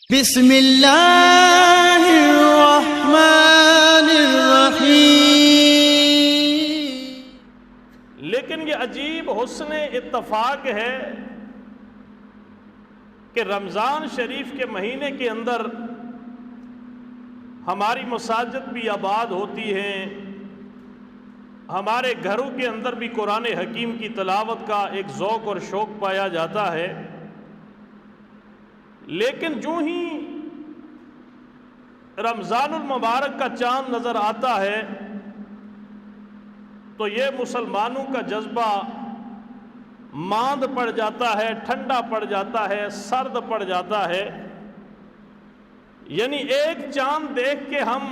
بسم اللہ الرحمن الرحیم۔ لیکن یہ عجیب حسن اتفاق ہے کہ رمضان شریف کے مہینے کے اندر ہماری مساجد بھی آباد ہوتی ہیں، ہمارے گھروں کے اندر بھی قرآن حکیم کی تلاوت کا ایک ذوق اور شوق پایا جاتا ہے، لیکن جو ہی رمضان المبارک کا چاند نظر آتا ہے تو یہ مسلمانوں کا جذبہ ماند پڑ جاتا ہے، ٹھنڈا پڑ جاتا ہے، سرد پڑ جاتا ہے۔ یعنی ایک چاند دیکھ کے ہم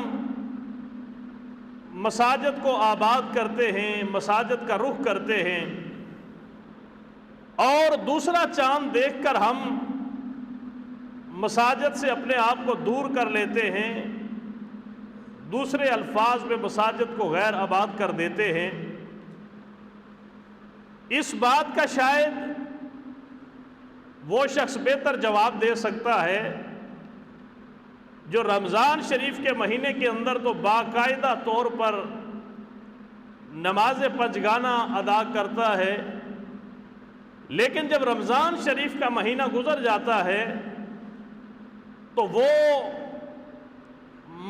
مساجد کو آباد کرتے ہیں، مساجد کا رخ کرتے ہیں، اور دوسرا چاند دیکھ کر ہم مساجد سے اپنے آپ کو دور کر لیتے ہیں، دوسرے الفاظ میں مساجد کو غیر آباد کر دیتے ہیں۔ اس بات کا شاید وہ شخص بہتر جواب دے سکتا ہے جو رمضان شریف کے مہینے کے اندر تو باقاعدہ طور پر نماز پنجگانہ ادا کرتا ہے، لیکن جب رمضان شریف کا مہینہ گزر جاتا ہے تو وہ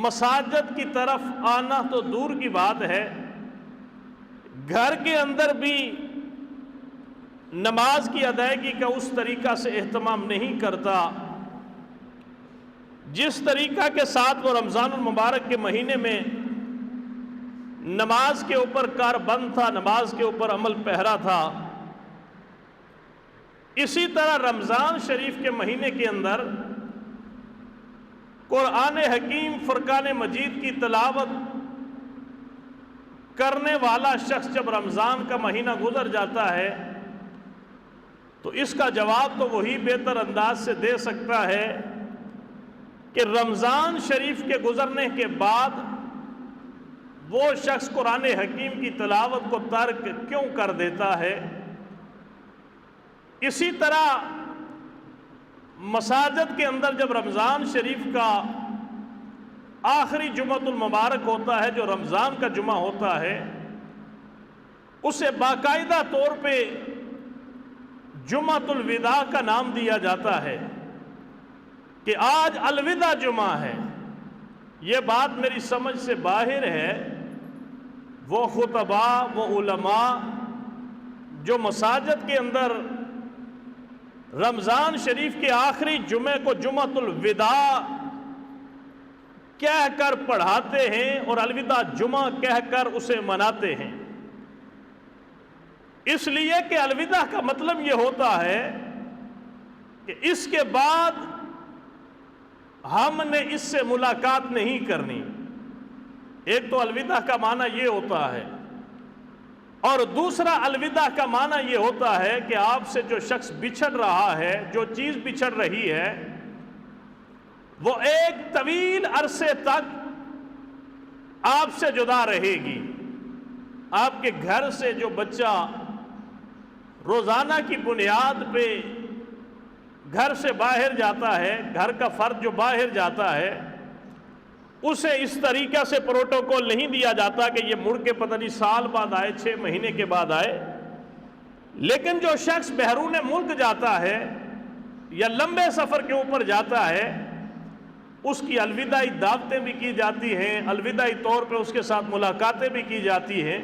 مساجد کی طرف آنا تو دور کی بات ہے، گھر کے اندر بھی نماز کی ادائیگی کا اس طریقہ سے اہتمام نہیں کرتا جس طریقہ کے ساتھ وہ رمضان المبارک کے مہینے میں نماز کے اوپر کاربند تھا، نماز کے اوپر عمل پیرا تھا۔ اسی طرح رمضان شریف کے مہینے کے اندر قرآن حکیم فرقان مجید کی تلاوت کرنے والا شخص جب رمضان کا مہینہ گزر جاتا ہے تو اس کا جواب تو وہی بہتر انداز سے دے سکتا ہے کہ رمضان شریف کے گزرنے کے بعد وہ شخص قرآن حکیم کی تلاوت کو ترک کیوں کر دیتا ہے۔ اسی طرح مساجد کے اندر جب رمضان شریف کا آخری جمعۃ المبارک ہوتا ہے، جو رمضان کا جمعہ ہوتا ہے، اسے باقاعدہ طور پہ جمعۃ الوداع کا نام دیا جاتا ہے کہ آج الوداع جمعہ ہے۔ یہ بات میری سمجھ سے باہر ہے۔ وہ خطباء، وہ علماء جو مساجد کے اندر رمضان شریف کے آخری جمعے کو جمعۃ الوداع کہہ کر پڑھاتے ہیں اور الوداع جمعہ کہہ کر اسے مناتے ہیں، اس لیے کہ الوداع کا مطلب یہ ہوتا ہے کہ اس کے بعد ہم نے اس سے ملاقات نہیں کرنی۔ ایک تو الوداع کا معنی یہ ہوتا ہے، اور دوسرا الوداع کا معنی یہ ہوتا ہے کہ آپ سے جو شخص بچھڑ رہا ہے، جو چیز بچھڑ رہی ہے، وہ ایک طویل عرصے تک آپ سے جدا رہے گی۔ آپ کے گھر سے جو بچہ روزانہ کی بنیاد پہ گھر سے باہر جاتا ہے، گھر کا فرد جو باہر جاتا ہے، اسے اس طریقہ سے پروٹوکول نہیں دیا جاتا کہ یہ مڑ کے پتہ نہیں سال بعد آئے، 6 مہینے کے بعد آئے، لیکن جو شخص بیرون ملک جاتا ہے یا لمبے سفر کے اوپر جاتا ہے، اس کی الوداعی دعوتیں بھی کی جاتی ہیں، الوداعی طور پہ اس کے ساتھ ملاقاتیں بھی کی جاتی ہیں،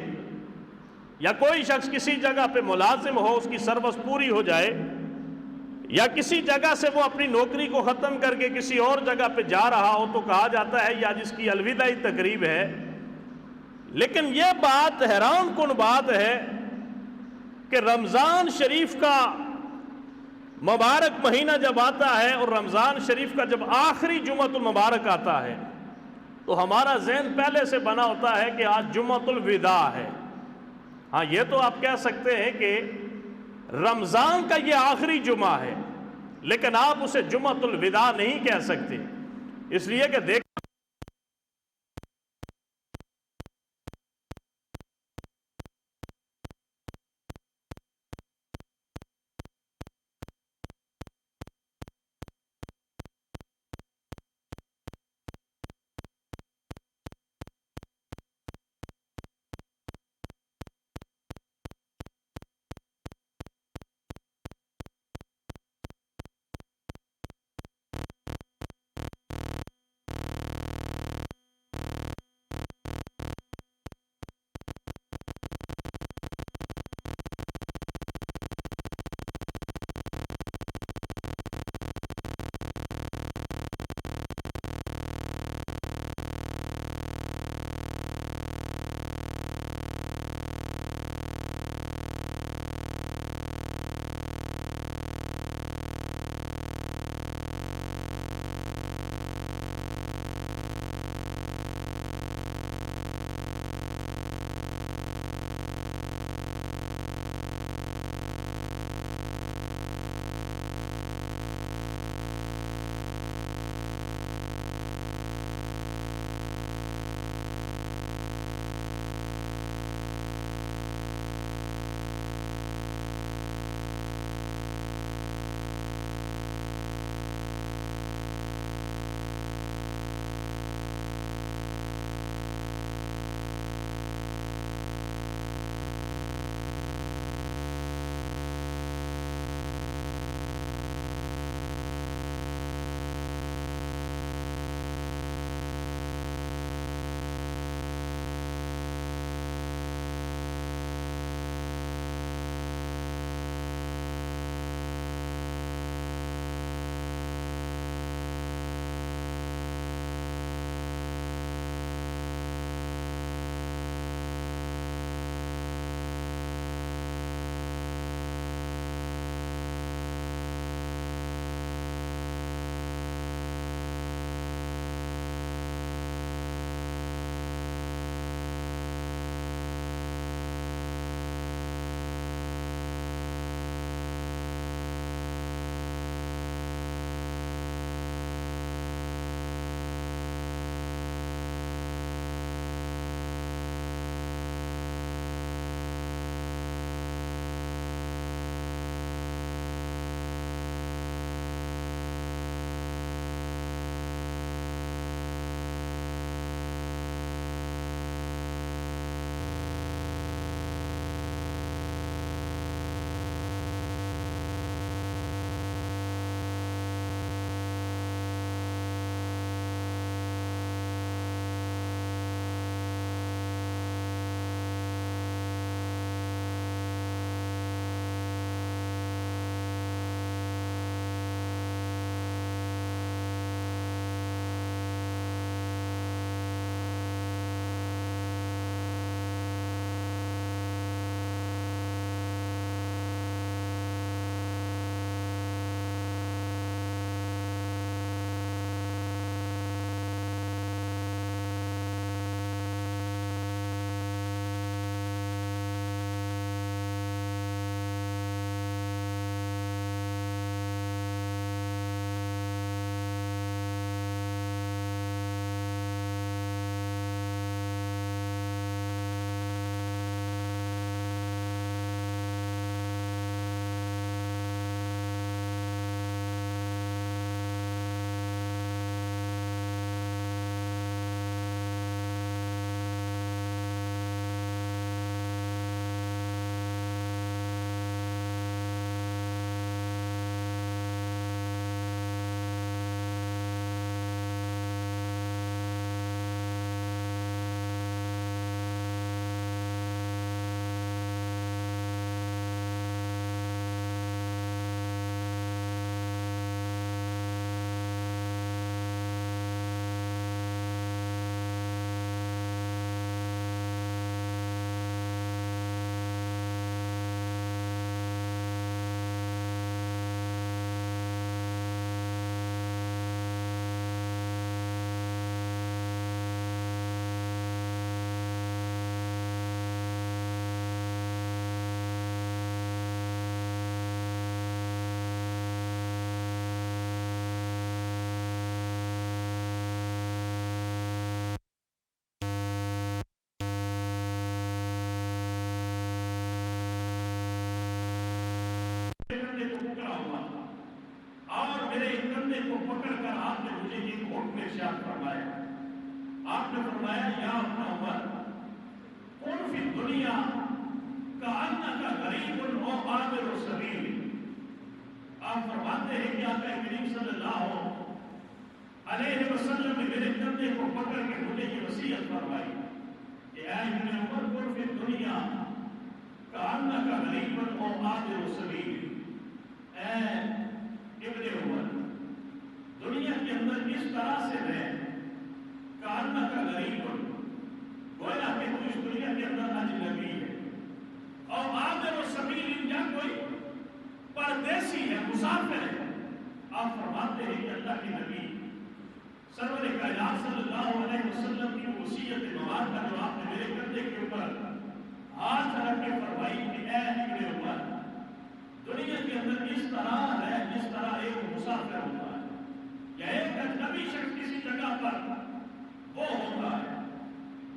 یا کوئی شخص کسی جگہ پہ ملازم ہو، اس کی سروس پوری ہو جائے، یا کسی جگہ سے وہ اپنی نوکری کو ختم کر کے کسی اور جگہ پہ جا رہا ہو تو کہا جاتا ہے یا جس کی الوداعی تقریب ہے۔ لیکن یہ بات حیران کن بات ہے کہ رمضان شریف کا مبارک مہینہ جب آتا ہے اور رمضان شریف کا جب آخری جمعۃ المبارک آتا ہے تو ہمارا ذہن پہلے سے بنا ہوتا ہے کہ آج جمعۃ الوداع ہے۔ ہاں، یہ تو آپ کہہ سکتے ہیں کہ رمضان کا یہ آخری جمعہ ہے، لیکن آپ اسے جمعۃ الوداع نہیں کہہ سکتے، اس لیے کہ دیکھ آپ نے فرمایا یا ابن عمر کن فی الدنیا کأنک غریب او عابر سبیل. آپ فرماتے ہیں کہ آقا کریم صلی اللہ علیہ وسلم نے میرے کندھے کو پکڑ کے مجھے یہ وصیت فرمائی کہ اے ابن عمر کن فی الدنیا کأنک غریب او عابر سبیل. اے ابن عمر دنیا کے اندر اس طرح سے رہ کأنک غریب گویا کہ تو اس دنیا کے اندر اجنبی ہے اور عابر سبیل یا کوئی پردیسی ہے مسافر ہے. آپ فرماتے ہیں کہ اللہ کے نبی سرور کائنات صلی اللہ علیہ وسلم کی وصیت مبارکہ جو آپ نے میرے کندھے کے اوپر ہاتھ رکھ کے فرمائی کہ اے ابن عمر دنیا کے اندر اس طرح ہے جس طرح ایک مسافر ہوتا ہے یا ایک اجنبی شخص کسی جگہ پر وہ ہوتا ہے.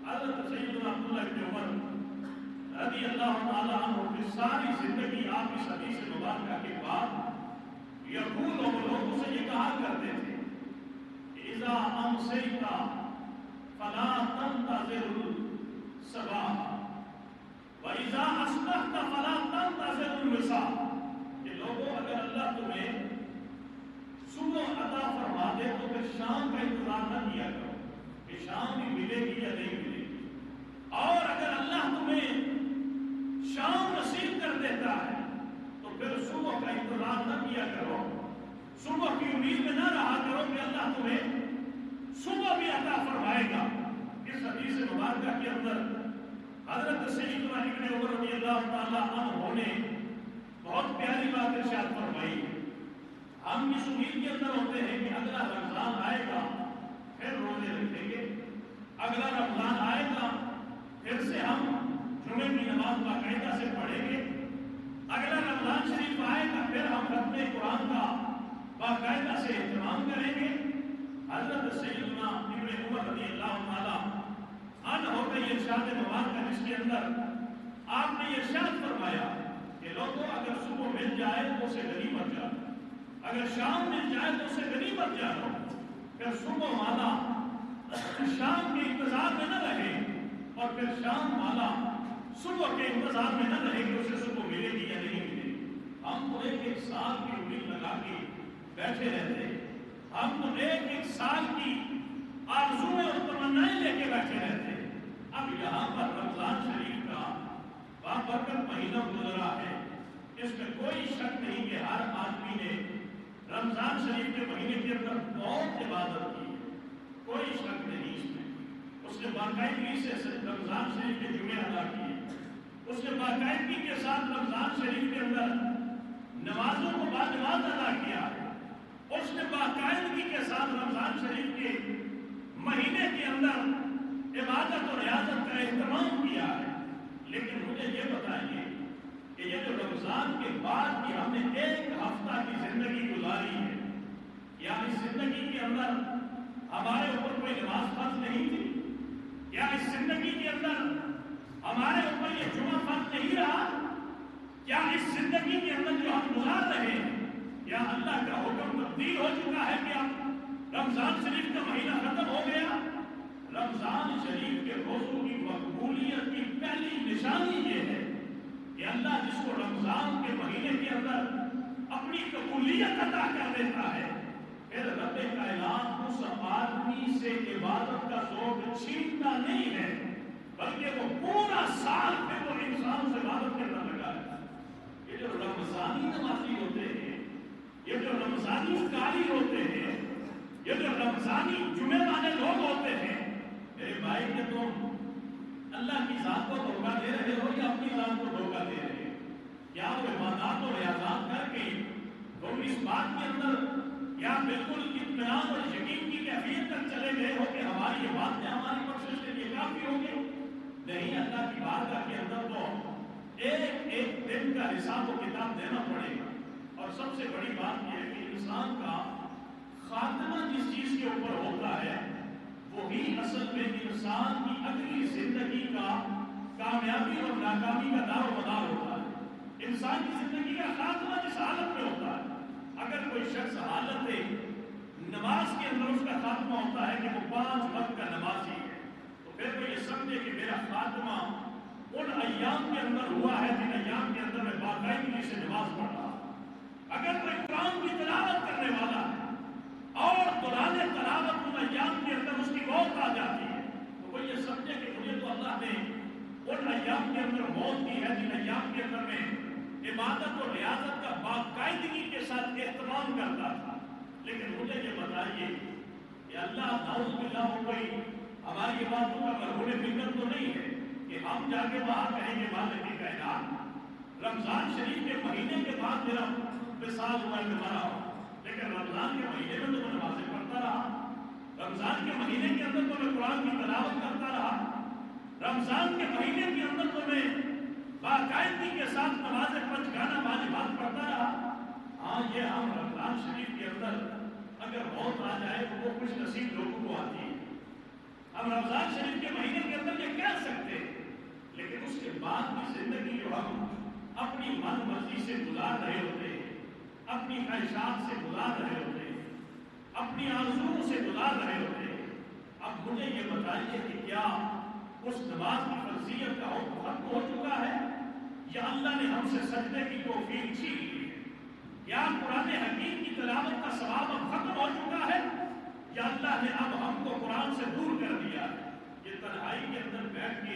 حضرت سیدنا عبداللہ ابن عمر رضی اللہ تعالیٰ عنہ کی ساری زندگی آپ اس حدیث مبارکہ کے بعد یقول و لوگوں سے یہ کہا کرتے تھے اذا امسیت فلا تنتظر الصباح واذا اصبحت فلا تنتظر المساء. کہ لوگوں اگر اللہ تمہیں صبح عطا فرما دے تو پھر شام کا انتظار نہ کیا کرو کہ شام بھی ملے گی یا نہیں ملے گی. اور اگر اللہ تمہیں شام نصیب کر دیتا ہے تو پھر صبح کا انتظار نہ کیا کرو, صبح کی امید میں نہ رہا کرو کہ اللہ تمہیں صبح بھی عطا فرمائے گا. اس حدیث مبارکہ کے اندر حضرت سیدنا ابن عمر رضی اللہ تعالیٰ عنہ نے بہت پیاری بات ارشاد فرمائی. ہم اس امید کے اندر ہوتے ہیں کہ اگلا رمضان آئے گا پھر روزے رکھیں گے, اگلا رمضان آئے گا پھر سے ہم جمعے کی نماز باقاعدہ سے پڑھیں گے, اگلا رمضان شریف آئے گا پھر ہم ختم قرآن کا باقاعدہ سے اہتمام کریں گے. حضرت سیدنا ابن عمر رضی اللہ تعالیٰ عنہ ہو گئی ارشاد مبارکہ جس کے اندر آپ نے یہ ارشاد فرمایا کہ لوگوں اگر صبح مل جائے تو اسے غنیمت جانو, اگر شام مل جائے تو اسے غنیمت جانو. پھر صبح والا شام کے انتظار میں نہ رہے اور پھر شام والا صبح کے انتظار میں نہ رہے کہ اسے صبح ملے گی یا نہیں ملے گی. ہم تو ایک سال کی امید لگا کے بیٹھے رہتے, ہم تو ایک سال کی آرزویں اور تمنائیں لے کے بیٹھے رہتے. اب یہاں پر رمضان شریف کا بابرکت مہینہ گزرا ہے, اس میں کوئی شک نہیں کہ ہر آدمی نے رمضان شریف کے مہینے کے اندر بہت عبادت کی ہے, کوئی شک نہیں اس میں. اس نے باقاعدگی سے رمضان شریف کے جمعے ادا کیے, اس نے باقاعدگی کے ساتھ رمضان شریف کے اندر نمازوں کو باجماعت ادا کیا ہے, اس نے باقاعدگی کے ساتھ رمضان شریف کے مہینے کے اندر عبادت اور ریاضت کا اہتمام کیا ہے. لیکن مجھے یہ بتائیے کہ یہ جو رمضان کے بعد کی ہم نے ایک ہفتہ کی زندگی گزاری ہے, یا اس زندگی کے اندر ہمارے اوپر کوئی نماز فرض نہیں تھی, یا اس زندگی کے اندر ہمارے اوپر یہ جمعہ فرض نہیں رہا, کیا اس زندگی کے اندر جو ہم گزار رہے ہیں یا اللہ کا حکم تبدیل ہو چکا ہے کہ اب رمضان شریف کا مہینہ ختم ہو گیا. رمضان شریف کے روزوں کی مقبولیت کی پہلی نشانی یہ ہے کہ اللہ جس کو رمضان کے مہینے کے اندر اپنی قبولیت عطا کر دیتا ہے پھر رب کائنات اس آدمی سے عبادت کا ذوق چھینتا نہیں ہے, بلکہ وہ پورا سال پہ وہ انسان سے عبادت کرنا لگا ہے. یہ جو رمضانی نمازی ہوتے ہیں, یہ جو رمضانی قاری ہوتے ہیں, یہ جو رمضانی جمعے والے لوگ ہوتے ہیں, میرے بھائی کہ تم اللہ کی ذات کو دھوکہ دے رہے ہو یا اپنی ذات کو دھوکہ دے رہے ہو؟ کیا وہ عبادات اور ریاضات کر کے تم اس بات کے اندر یا بالکل اطمینان اور یقین کی کیفیت تک چلے گئے ہو کہ ہماری یہ باتیں ہماری بخشش کے لیے کافی ہوں گی؟ نہیں, اللہ کی بارگاہ کے اندر تو ایک ایک دن کا حساب و کتاب دینا پڑے گا. اور سب سے بڑی بات یہ ہے کہ انسان کا خاتمہ جس چیز کے اوپر ہوتا ہے وہی اصل میں انسان کی اگلی زندگی کا کامیابی اور ناکامی کا دار و مدار ہوتا ہے. انسان کی زندگی کا خاتمہ جس حالت میں ہوتا ہے, اگر کوئی شخص حالت نماز کے اندر اس کا خاتمہ ہوتا ہے کہ وہ 5 وقت کا نمازی ہے, سمجھے کہ میرا خاتمہ ان ایام کے اندر ہوا ہے جن ایام کے اندر میں باقاعدگی سے نماز پڑھ رہا ہوں۔ اگر کوئی قرآن کی تلاوت کرنے والا ہے اور دوران تلاوت ان ایام کے اندر اس کی موت آ جاتی ہے تو وہ یہ سمجھے کہ مجھے تو اللہ نے ان ایام کے اندر موت دی ہے جن ایام کے اندر میں عبادت اور ریاضت کا باقاعدگی کے ساتھ اہتمام کرتا تھا۔ لیکن مجھے یہ بتائیے کہ اللہ نعوذ باللہ کوئی ہماری باتوں کا مرہون فکر تو نہیں ہے کہ ہم جا کے وہاں کہیں گے مالک کائنات رمضان شریف کے مہینے کے بعد میرا وصال ہوا ہے تمہارا ہو، لیکن رمضان کے مہینے میں تو میں نمازیں پڑھتا رہا، رمضان کے مہینے کے اندر تو میں قرآن کی تلاوت کرتا رہا، رمضان کے مہینے کے اندر تو میں باقاعدگی کے ساتھ نماز پنج گانا واجبات پڑھتا رہا۔ ہاں یہ ہم رمضان شریف کے اندر اگر موت آ جائے تو وہ خوش نصیب لوگوں کو آتی ہے، ہم رمضان شریف کے مہینے کے اندر یہ کہہ سکتے ہیں، لیکن اس کے بعد کی زندگی جو ہم اپنی من مرضی سے گزار رہے ہوتے ہیں، اپنی خواہشات سے گزار رہے ہوتے ہیں، اپنی آرزوؤں سے گزار رہے ہوتے ہیں۔ اب مجھے یہ بتائیے کہ کیا اس نماز کی فرضیت کا حکم ختم ہو چکا ہے یا اللہ نے ہم سے سجدے کی توفیق چھین لی ہے؟ یا قرآن حکیم کی تلاوت کا ثواب اب ختم ہو چکا ہے یا اللہ نے اب ہم کو قرآن سے دور کر دیا ہے؟ یہ تنہائی کے اندر بیٹھ کے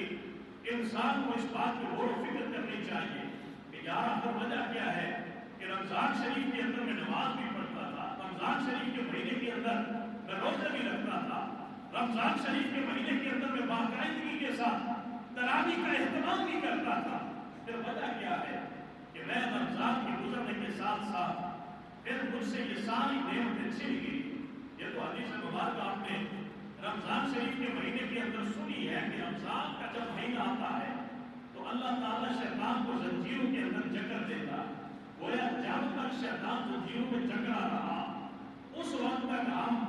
انسان کو اس بات کی غور و فکر کرنی چاہیے کہ یار اگر وجہ کیا ہے کہ رمضان شریف کے اندر میں نماز بھی پڑھتا تھا، رمضان شریف کے مہینے کے اندر میں روزے بھی رکھتا تھا، رمضان شریف کے مہینے کے اندر میں باقاعدگی کے ساتھ تراویح کا اہتمام بھی کرتا تھا، پھر وجہ کیا ہے کہ میں رمضان کے گزرنے کے ساتھ ساتھ پھر مجھ سے یہ ساری نعمتیں چھن گئی؟ یہ تو حدیث مبارکہ آپ نے رمضان شریف کے مہینے کے اندر سنی ہے کہ رمضان کا جب مہینہ آتا ہے تو اللہ تعالیٰ شیطان کو زنجیروں کے اندر جکڑ دیتا، گویا جب تک شیطان زنجیروں میں جکڑا رہا اس وقت تک ہم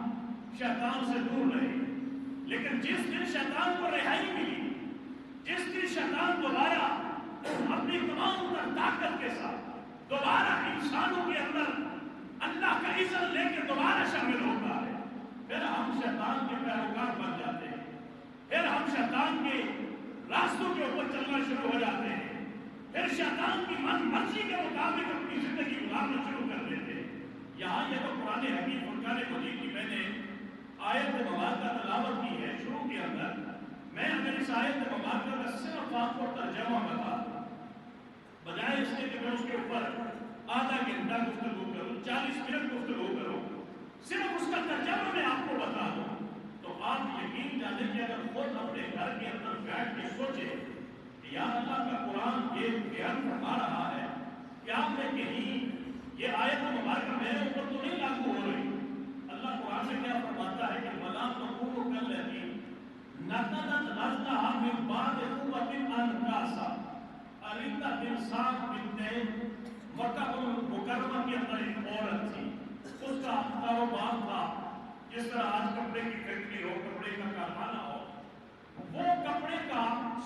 شیطان سے دور رہے، لیکن جس دن شیطان کو رہائی ملی، جس دن شیطان دوبارہ اپنی تمام تر طاقت کے ساتھ دوبارہ انسانوں کے اندر اللہ کا اذن لے کے دوبارہ شامل ہوتا ہے، پھر ہم شیطان کے پیروکار بن جاتے ہیں، پھر ہم شیطان کے راستوں کے اوپر چلنا شروع ہو جاتے ہیں، پھر شیطان کی من مرضی کے مطابق اپنی زندگی گزارنا شروع کر دیتے ہیں۔ یہاں یہ تو قرآن حکیم فرقان مجید کی میں نے آیت مبارکہ تلاوت کی ہے شروع کے اندر، میں اگر اس آیت مبارکہ کا صرف آپ کو ترجمہ بتا دوں بجائے اس کے کہ میں اس کے اوپر آدھا گھنٹہ گفتگو کروں، 40 منٹ گفتگو کروں، صرف اس کا ترجمہ میں آپ کو بتا دوں تو آپ یقین جانیں کہ اگر خود اپنے گھر کے اندر بیٹھ کے سوچیں کہ یا اللہ کا قرآن یہ بیان فرما رہا ہے، کیا میں کہیں یہ آیت مبارکہ میرے اوپر تو نہیں لاگو ہو رہی؟ اللہ قرآن سے کیا فرماتا ہے کہ وَلَا تَكُونُوا كَالَّذِينَ نَقَضَتْ غَزْلَهَا مِن بَعْدِ قُوَّةٍ أَنْكَاثًا۔ علیدہ بن سعد بنت مکہ المکرمہ کے اندر ایک عورت تھی، اس کا کاروبار تھا جس طرح آج کپڑے کی فیکٹری ہو، کپڑے کا کارخانہ ہو، وہ کپڑے کا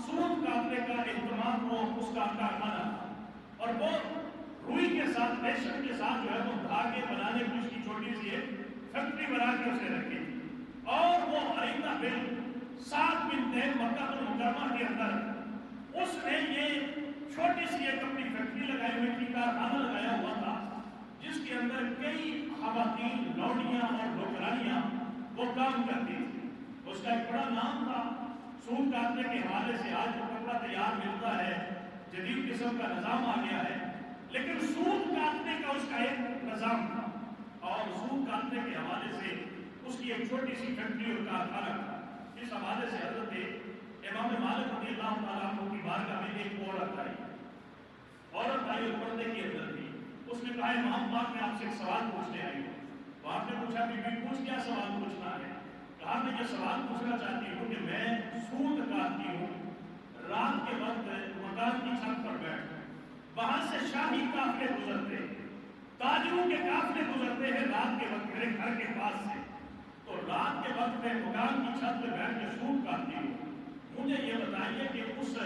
سوت کاٹنے کا اہتمام ہو اس کا کارخانہ تھا، اور وہ روئی کے ساتھ ریشم کے ساتھ جو ہے وہ دھاگے بنانے کی اس کی چھوٹی سی ایک فیکٹری بنا کے اسے رکھی تھی، اور وہ علیدہ بن سعد بنت مکہ المکرمہ کے اندر اس نے یہ چھوٹی سی ایک اپنی فیکٹری لگائی ہوئی تھی، کارخانہ لگایا ہوا تھا جس کے اندر کئی خواتین لوڈیاں اور نوکرانیاں وہ کام کرتی تھی۔ اس کا ایک بڑا نام تھا، سوت کاٹنے کے حوالے سے آج جو کپڑا تیار ملتا ہے جدید قسم کا نظام آ گیا ہے، لیکن سوت کاٹنے کا اس کا ایک نظام تھا، اور سوت کاٹنے کے حوالے سے اس کی ایک چھوٹی سی فیکٹری اور کارخانہ تھا۔ اس حوالے سے حضرت امام مالک رضی اللہ تعالیٰ عنہ کی بارگاہ میں ایک عورت آئی اور پردے کے اندر تھی، اس نے کہا امام پاک میں آپ سے ایک سوال پوچھنے آئی ہوں۔ تو آپ نے پوچھا بی بی پوچھ کیا سوال پوچھنا ہے؟ کہا میں یہ سوال پوچھنا چاہتی ہوں کہ میں سوت کاٹتی ہوں، رات کے وقت مکان کی چھت پر بیٹھ، وہاں سے شاہی قافلے گزرتے ہیں، تاجروں کے قافلے گزرتے ہیں رات کے وقت میرے گھر کے پاس سے، تو رات کے وقت میں مکان کی چھت پہ بیٹھ کے سوت کاٹتی ہوں، مجھے یہ بتائیے کہ اس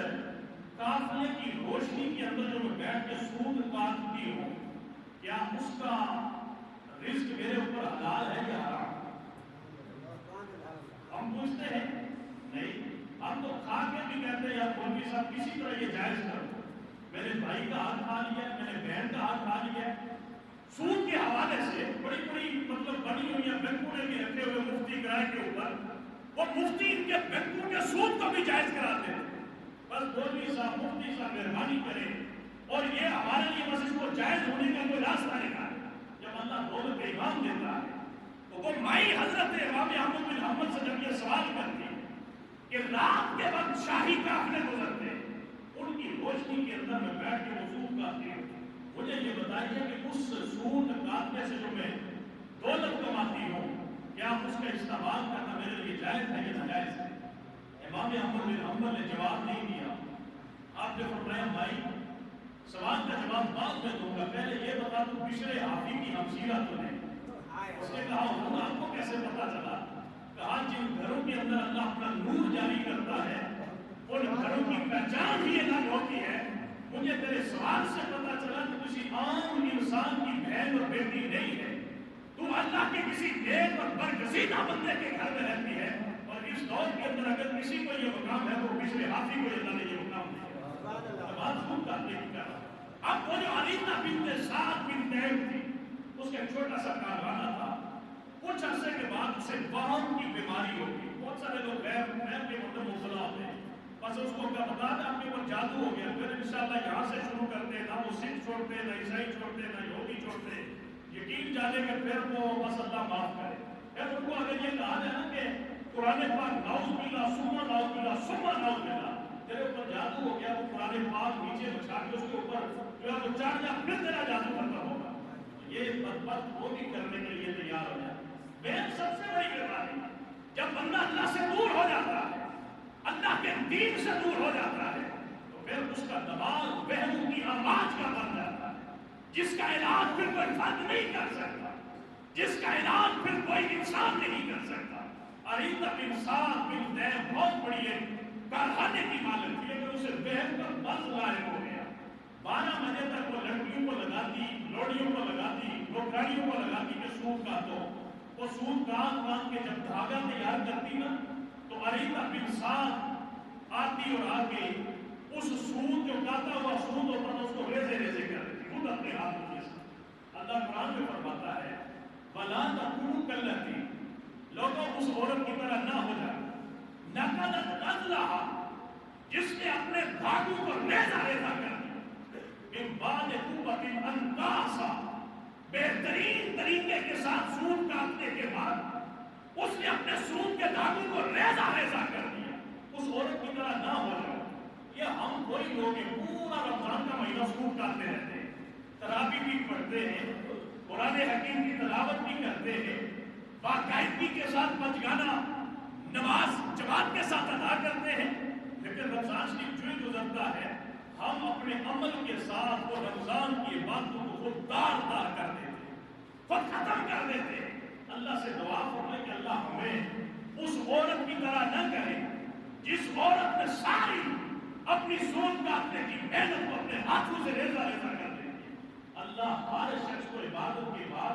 قافلے کی روشنی کے اندر جو میں بیٹھ کے سود کاٹتی ہوں، کیا اس کا رزق میرے اوپر حلال ہے یا حرام؟ ہم پوچھتے ہیں نہیں، ہم تو کھا صاحب کسی طرح یہ جائز کرو، میں نے بھائی کا ہاتھ کھا لیا، میں نے بہن کا ہاتھ کھا لیا. سود کے حوالے سے بڑی بڑی مطلب بنی ہوئی ہیں بینکوں نے بھی رکھے ہوئے مفتی کرائے کے اوپر، وہ مفتی ان کے بینکوں کے سود کو بھی جائز کراتے ہیں. بس مولوی صاحب مفتی صاحب مہربانی کریں اور یہ ہمارے لیے بس اس کو جائز ہونے کا کوئی راستہ نکالے. جب اللہ دولت کا امام دیتا ہے تو وہ مائی حضرت امام احمد بن حنبل سے جب یہ سوال کرتی ہے کہ رات کے وقت شاہی قافلے گزرتے ان کی روشنی کے اندر میں بیٹھ کے وضو کرتی ہوں، مجھے یہ بتائیے کہ اس سود قافلے سے جو میں دولت کماتی ہوں کیا اس کا استعمال کرنا میرے لیے جائز ہے یا ناجائز ہے؟ امام احمد بن حنبل نے جواب نہیں دیا. آپ نے فرمایا بھائی سوال کا جواب بعد میں دوں گا، پہلے یہ بتا دوں بشر حافی کی ہمسیرہ تو ہے. اس نے کہا حضور آپ کو کیسے پتا چلا؟ کہا جن گھروں کے اندر اللہ اپنا نور جاری کرتا ہے ان گھروں کی پہچان ہی الگ ہوتی ہے. مجھے تیرے سوال سے پتا چلا کہ کسی عام انسان کی بہن اور بیٹی نہیں ہے، تو اللہ کے کسی نیک اور برگزیدہ بندے کے گھر میں رہتی ہے. اور اس دور کے اندر اگر کسی کو یہ مقام ہے تو بشر حافی کو اللہ نے یہ مقام دیا. بات خود کرنے کی کہا. اب وہ جو علیمہ بنت سعد بن تیم تھی، اس کا چھوٹا سا کارخانہ تھا. کچھ عرصے کے بعد اسے وہم کی بیماری ہوگی. بہت سارے لوگ غیب کے مطلب مبتلا ہوتے ہیں. بس اس کو کیا بتا دیں آپ کے اوپر جادو ہو گیا، پھر انشاءاللہ یہاں سے شروع کرتے، نہ وہ سکھ چھوڑتے، نہ عیسائی چھوڑتے، نہ یہودی چھوڑتے. یقین جانے کہ پھر وہ بس اللہ معاف کرے. پھر ان کو اگر یہ کہا جائے نا کہ قرآن پاک نعوذ باللہ ثم نعوذ باللہ ثم نعوذ باللہ، تیرے اوپر جادو ہو گیا، وہ قرآن پاک نیچے بچھا کے اس کے اوپر جو ہے وہ چڑھ جا، پھر تیرا جادو ختم ہوگا. یہ بدبخت وہ بھی کرنے کے لیے تیار ہو جائے. بہن سب سے بڑی بیماری جب بندہ اللہ سے دور ہو جاتا ہے، اللہ کے دین سے دور ہو جاتا ہے، تو پھر اس کا دماغ بہنوں کی آواز کا بن جاتا ہے، جس کا علاج پھر کوئی فرد نہیں کر سکتا، جس کا علاج پھر کوئی انسان نہیں کر سکتا. عریضہ بن سعد بن تیم بہت بڑی ہے کارخانے کی مالک تھی، لیکن اسے بہن پر مرض لاحق ہو گیا. 12 مہینے تک وہ لڑکیوں کو لگاتی، لوڑیوں کو لگاتی، نوکراریوں کو لگاتی کہ سود کا دو. وہ سود کان کے جب دھاگا تیار کرتی نا تو عریضہ بن سعد آتی اور آ کے اس سود جو کاتا ہوا سود ہوتا تھا اس کو ریزے ریزے کر دیتی خود اپنے ہاتھوں کے ساتھ. اللہ قرآن میں فرماتا ہے وَلَا تَكُونُوا كَالَّتِي، لوگوں اس عورت کی طرح نہ ہو جائے نَقَضَتْ غَزْلَهَا، جس نے اپنے دھاگوں کو ریزہ ریزہ کر دیا. مِن بَعْدِ قُوَّةٍ أَنْكَاثًا، بہترین طریقے کے ساتھ سود کاٹنے کے بعد اس نے اپنے سود کے دھاگوں کو ریزہ ریزہ کر دیا. اس عورت کی طرح نہ ہو جائے. یہ ہم کوئی لوگ پورا رمضان کا مہینہ سود کاٹتے رہتے ہیں، تراویح بھی پڑھتے ہیں، قرآن حکیم کی تلاوت بھی کرتے ہیں، باقاعدگی کے ساتھ پنجگانہ نماز جماعت کے ساتھ ادا کرتے ہیں، لیکن رمضان شریف جو ہی گزرتا ہے ہم اپنے عمل کے ساتھ وہ رمضان کی باتوں کو خود دار کر دیتے ہیں، خود ختم کر دیتے ہیں. اللہ سے دعا فرمائے کہ اللہ ہمیں اس عورت کی طرح نہ کرے جس عورت نے ساری اپنی سود کاٹنے کی محنت کو اپنے ہاتھوں سے ریزہ ریزہ کر دی. اللہ ہر شخص کو عبادت کے بعد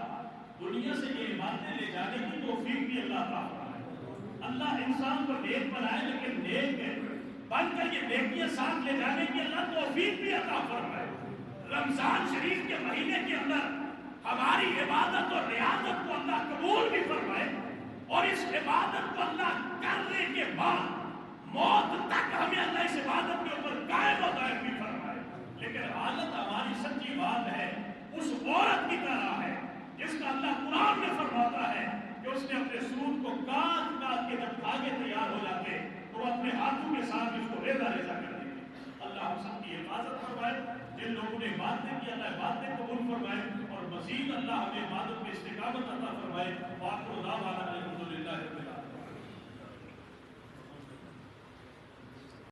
دنیا سے یہ عبادتیں لے جانے کی توفیق بھی اللہ عطا فرمائے. اللہ انسان کو نیک بنائے لیکن نیک ہے بن کر یہ نیکیاں ساتھ لے جانے کی اللہ توفیق بھی عطا فرمائے. رمضان شریف کے مہینے کے اندر ہماری عبادت اور ریاضت کو اللہ قبول بھی فرمائے اور اس عبادت کو اللہ کرنے کے بعد موت تک ہمیں اللہ اس عبادت کے اوپر قائم و دائم بھی فرمائے. لیکن حالت ہماری سچی بات ہے اس عورت کی طرح ہے جس کا اللہ قرآن میں فرماتا ہے کہ اس نے اپنے سود کو کاٹ کاٹ کے جب دھاگے تیار ہو جاتے تو وہ اپنے ہاتھوں کے ساتھ اس کو ریزہ ریزہ کر دیتے. اللہ ہم سب کی حفاظت فرمائے. جن لوگوں نے عبادتیں کی اللہ عبادتیں قبول فرمائے اور مزید اللہ ہمیں عبادت میں استقامت عطا فرمائے. وآخر دعوانا الحمدللہ.